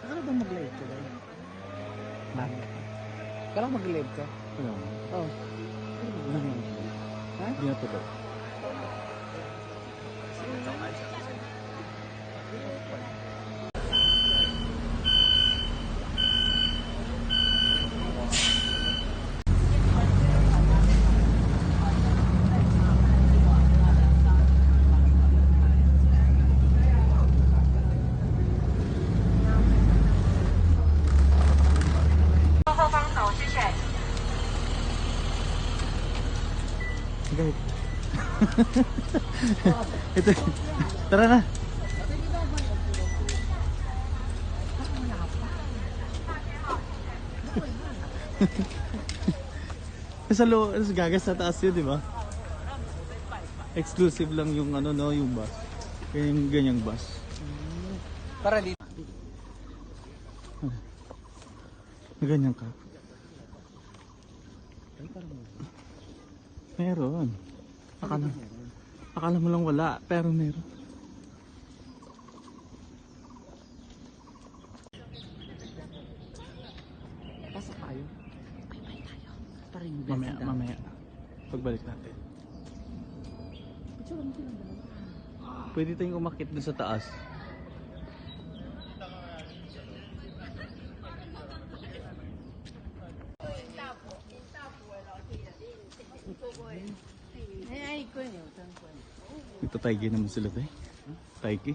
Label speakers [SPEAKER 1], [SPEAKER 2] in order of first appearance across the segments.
[SPEAKER 1] Akala ba mag-live ka ba? Akala mag-live ka?
[SPEAKER 2] Ano?
[SPEAKER 1] Oo. Ha?
[SPEAKER 2] Hindi na tuloy. Okay. Ito. Tara na. Sa gagas sa taas yun, di ba? Exclusive lang yung ano no, yung bus. Yung ganyang bus.
[SPEAKER 1] Para dito.
[SPEAKER 2] Ganyan ka.
[SPEAKER 1] Ay, parang
[SPEAKER 2] Meron. Akala mo lang wala, pero meron.
[SPEAKER 1] pasa tayo. Bye-bye tayo. Para yung blessing
[SPEAKER 2] Mamaya. Pagbalik natin.
[SPEAKER 1] Picture mo silang dalawa.
[SPEAKER 2] Pwede tayong umakyat dun sa taas. Ito taigi naman sila tayo. Taigi.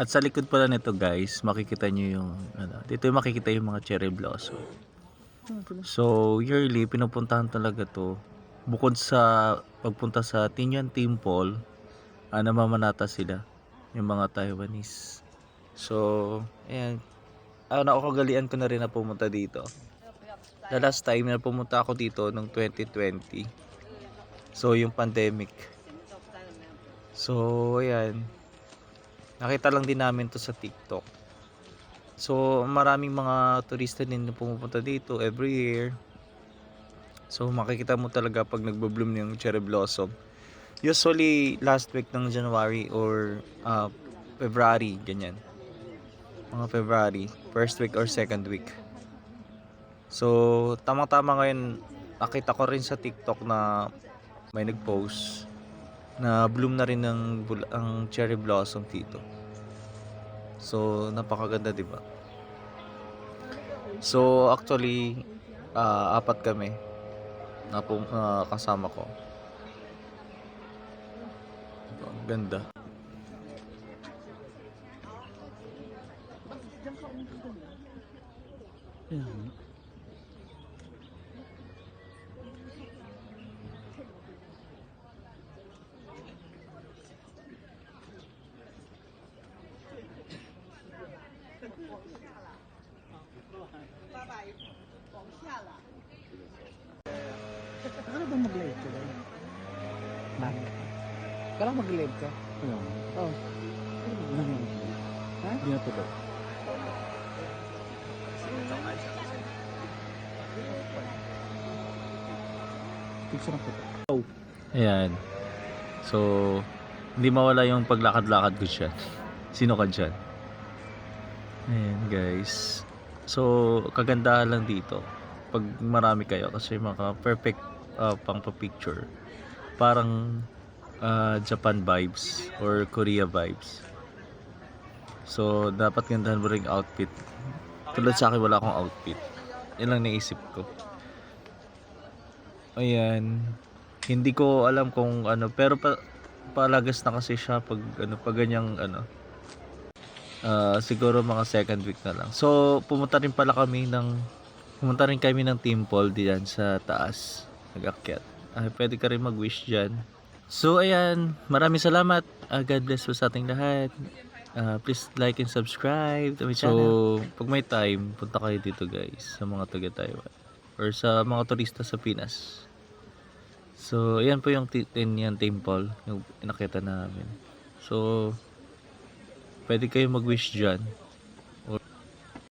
[SPEAKER 2] At sa likod pala nito guys, makikita nyo yung dito yung makikita yung mga cherry blossom. So yearly pinupuntahan talaga to. Bukod sa pagpunta sa Tinian Temple, namamanata sila yung mga Taiwanese. So ayan, nakakagalian ko na rin na pumunta dito. The last time na pumunta ako dito noong 2020. So yung pandemic. So ayan, nakita lang din namin to sa TikTok. So maraming mga turista din na pumupunta dito every year. So makikita mo talaga pag nagbo-bloom yung cherry blossom. Usually last week ng January or February, ganyan. Mga February, first week or second week. So tamang-tama ngayon, nakita ko rin sa TikTok na may nag-post na bloom na rin ang cherry blossom dito. So napakaganda, 'di ba? So actually apat kami na kasama ko. Diba? Ang ganda. Ayan.
[SPEAKER 1] Akala ba mag-live ka ba? Akala mag-live ka?
[SPEAKER 2] Ano?
[SPEAKER 1] Oo. Ha?
[SPEAKER 2] Hindi na tuloy. Picture na po. Ayan. So, hindi mawala yung paglakad-lakad ko dyan. Sino ka dyan? Ayan guys. So, kagandahan lang dito pag marami kayo kasi maka perfect pang pa-picture. Parang Japan vibes or Korea vibes. So, dapat gandahan mo rin outfit. Tulad sa akin, wala akong outfit. Yan lang naisip ko. Ayan. Hindi ko alam kung ano, pero palagas na kasi siya pag pag ganyang siguro mga second week na lang. So, pumunta rin kami ng temple diyan sa taas. Nag-akyat. Pwede ka rin mag-wish diyan. So, ayan. Maraming salamat. God bless po sa ating lahat. Please like and subscribe to my channel. So, pag may time, punta kayo dito guys sa mga taga-Taiwan or sa mga turista sa Pinas. So, ayan po yung Tinian Temple, yung inakita namin. So, pwede kayo mag-wish dyan.